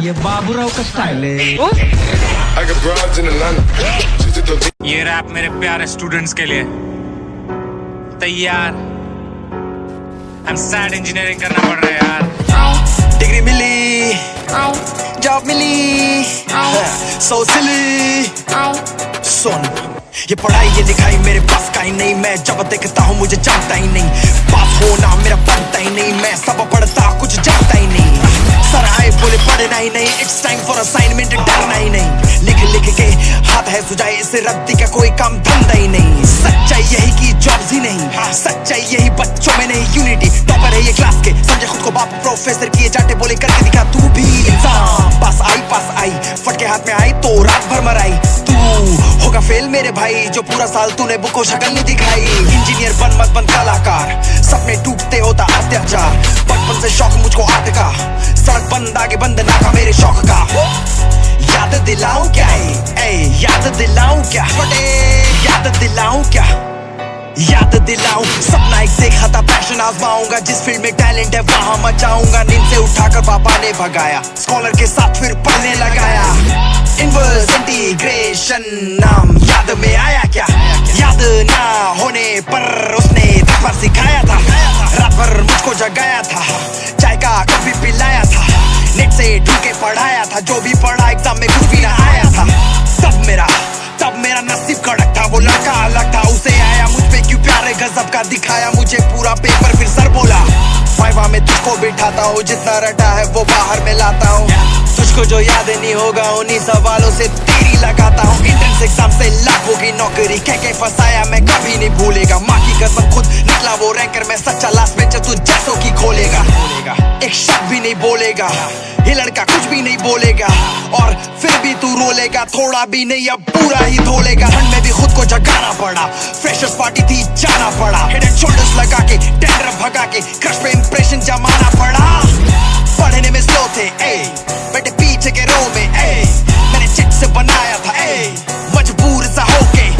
ये बाबूराव का स्टाइल है। ये रैप मेरे प्यारे स्टूडेंट्स के लिए। तैयार? हम सैड इंजीनियरिंग करना पड़ रहा है यार। डिग्री मिली, जॉब मिली, सो सिली। सुन, ये पढ़ाई ये लिखाई मेरे पास का ही नहीं। मैं जब देखता हूँ मुझे जानता ही नहीं। पास होना मेरा बनता ही नहीं। मैं सब पढ़ता कुछ जानता ही नहीं। सर आए बोले पढ़ना ही नहीं। इट्स टाइम फॉर असाइनमेंट, डरना ही नहीं। लिख लिख के हाथ है सुझाए, इससे रद्दी का कोई काम धंधा ही नहीं। सच्चाई यही की जॉब्स ही नहीं, सच्चाई यही बच्चों में नहीं। यूनिटी टॉपर है ये क्लास के, समझे खुद को बाप प्रोफेसर किए जाटे बोले करके दिखा तू भी इंसान। पास आई फटके हाथ में आई तो रात भर मराई। तू होगा फेल मेरे भाई, जो पूरा साल तूने बुक को शक्ल नहीं दिखाई। इंजीनियर बन मत बन कलाकार, सपने टूटते होता अत्याचार। बचपन से शौक मुझको आर्ट का, सड़क बंद आगे बंद नाका मेरे शौक का। याद दिलाऊं क्या याद दिलाऊं क्या, याद दिलाऊं क्या, याद दिलाऊं। सपना एक देखा था, पैशन आजमाऊंगा। जिस फील्ड में टैलेंट है वहां मचाऊंगा। नींद से उठाकर पापा ने भगाया, स्कॉलर के साथ फिर पढ़ने लगाया। इनवर्स इंटीग्रेशन नाम याद में आया क्या? याद ना होने पर उसने दिन भर सिखाया था। रात भर मुझको जगाया था, चाय का कप भी पिलाया था। नेट से ढूंढ के पढ़ाया था, जो भी पढ़ा एग्जाम में कुछ भी ना आया था। तब मेरा नसीब कड़क था। वो लड़का अलग था, उसे आया मुझ पे क्यों प्यारे गजब का दिखाया मुझे पूरा पेपर। फिर सर बोला वाइवा में तुझको बिठाता हूँ, जितना रटा है वो बाहर में लाता हूँ। तुझको जो याद नहीं होगा उन्हीं सवालों से तेरी लगाता हूँ। एंट्रेंस एग्जाम से लाखों की नौकरी कह के फंसाया मैं कभी नहीं भूलेगा। माँ की कसम खुद निकला वो रैंकर, मैं सच्चा लास्ट बेंचर तू जैसों की खोलेगा। एक शब्द भी नहीं बोलेगा ये लड़का, कुछ भी नहीं बोलेगा। और फिर भी तू रोलेगा, थोड़ा भी नहीं अब पूरा ही धोलेगा। ठंड में भी खुद को जगाना पड़ा, फ्रेशर्स पार्टी थी जाना पड़ा। हेड एंड शोल्डर्स लगा के टेंडर भगा के क्रश पे इंप्रेशन जमाना पड़ा। पढ़ने में स्लो थे बेटे पीछे के रो में मैंने चिट से बनाया था मजबूर सा होके।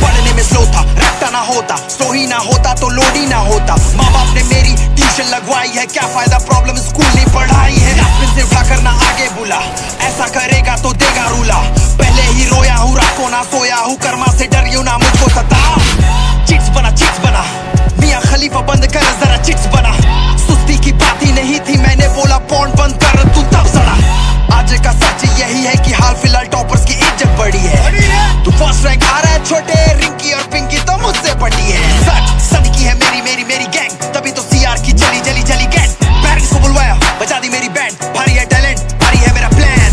पढ़ने में स्लो था, रखता ना होता, स्लो ही ना होता तो लोड ही ना होता। माँ बाप ने मेरी ट्यूशन लगवाई है, क्या फायदा प्रॉब्लम स्कूल नहीं पढ़ाई है। डस्टबिन से उठाकर ना आगे बुला, ऐसा करेगा तो देगा रूला। पहले ही रोया हूँ, रात को ना सोया हूँ, कर्मा से डरियो ना मुझको सता। चिट्स बना मियां खलीफा, बंद कर जरा चिट्स बना। सुस्ती की बात ही नहीं थी, मैंने बोला पॉन्ड बंद कर, तू तब सड़ा। आज का सच यही है कि हाल फिलहाल टॉपर्स की इज्जत बढ़ी है। तू फर्स्ट रैंक आ रहा है छोटे, रिंकी और पिंकी तो मुझसे पटी है। सच सभी की है मेरी गैंग, तभी तो सीआर की जली गैंग। पेरेंट्स को बुलवाया, बजा दी मेरी बैंड। भारी है टैलेंट, भारी है मेरा प्लान।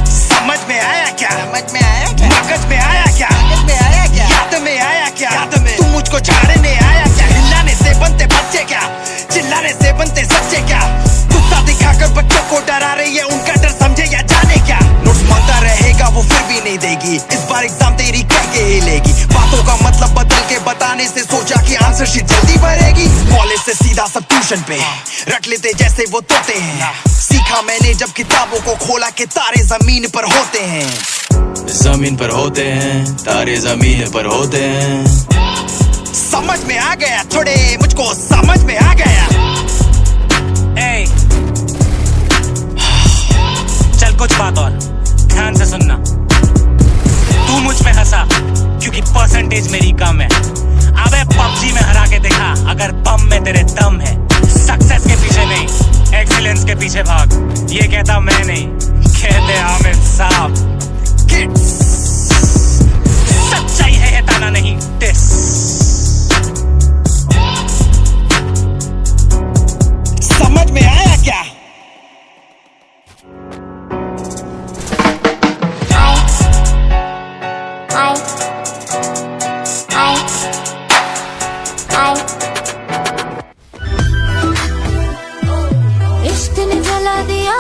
समझ में आया क्या? मगज में आया क्या? याद में आया क्या? तू मुझको झाड़ने आया क्या? हिलाने से बनते बच्चे क्या? चिल्लाने से बनते सच्चे क्या? गुस्सा दिखाकर बच्चों को डरा रही है, उनका डर समझे या जाने क्या? नोट्स मांगता रहेगा वो फिर भी नहीं देगी, इस बार एग्जाम तेरी कह के ही लेगी। बातों का मतलब बदल के बताने से सोचा कि आंसर शीट जल्दी भरेगी। कॉलेज से सीधा सब ट्यूशन पे रट लेते जैसे वो तोते हैं। सीखा मैंने जब किताबों को खोला के तारे जमीन पर होते हैं। जमीन पर होते हैं तारे, जमीन पर होते हैं। समझ में आ गया थोड़े, मुझको समझ में आ गया। चल कुछ बात और ध्यान से सुनना। तू मुझ पे हंसा क्योंकि परसेंटेज मेरी कम है। अबे पबजी में हरा के दिखा अगर बम में तेरे दम है। सक्सेस के पीछे नहीं, एक्सीलेंस के पीछे भाग। ये कहता मैं नहीं, कहते आमिर साहब। सच्चाई है ये ताना नहीं टिस। समझ में आया क्या? इश्क ने जला दिया,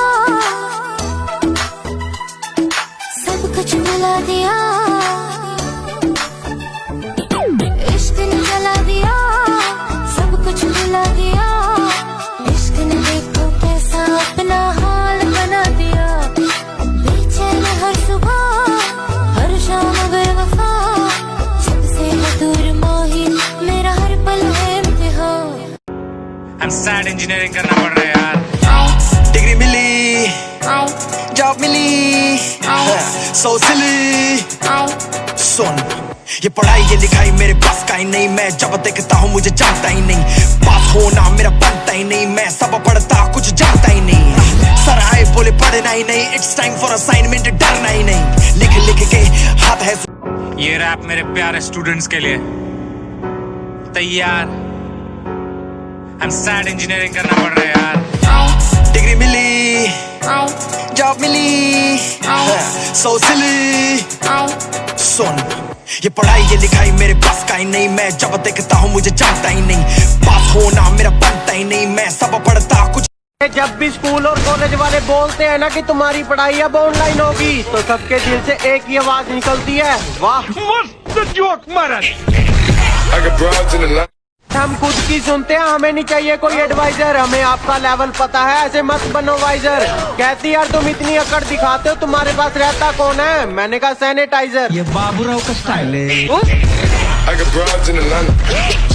सब कुछ मिला I'm sad इंजीनियरिंग करना पड़ रहा है यार। डिग्री मिली, जॉब मिली, so silly। सुन, ये पढ़ाई ये लिखाई मेरे पास का ही नहीं, मैं जब देखता हूँ मुझे जानता ही नहीं, पास होना मेरा बनता ही नहीं, मैं सब पढ़ता कुछ जानता ही नहीं, सर आए बोले पढ़ना ही नहीं, इट्स टाइम फॉर असाइनमेंट डरना ही नहीं, लिख लिख के हाथ है। ये रैप मेरे प्यारे स्टूडेंट्स के लिए। तैयार? I'm sad इंजीनियरिंग करना पड़ रहा है यार। डिग्री मिली, जॉब मिली, so silly। सुन, ये पढ़ाई ये लिखाई मेरे पास का ही नहीं, मैं जब देखता हूँ मुझे जानता ही नहीं, पास होना मेरा बनता ही नहीं, मैं सब पढ़ता कुछ। जब भी स्कूल और कॉलेज वाले बोलते हैं ना कि तुम्हारी पढ़ाई अब ऑनलाइन होगी, तो सबके दिल से एक ही आवाज निकलती है, वाह मस्त जोक मारा। हम खुद की सुनते हैं, हमें नहीं चाहिए कोई एडवाइजर, हमें आपका लेवल पता है, ऐसे मत बनो वाइजर। कहती यार तुम इतनी अकड़ दिखाते हो, तुम्हारे पास रहता कौन है? मैंने कहा सैनिटाइजर। ये बाबूराव का स्टाइल है। I got broads in Atlanta.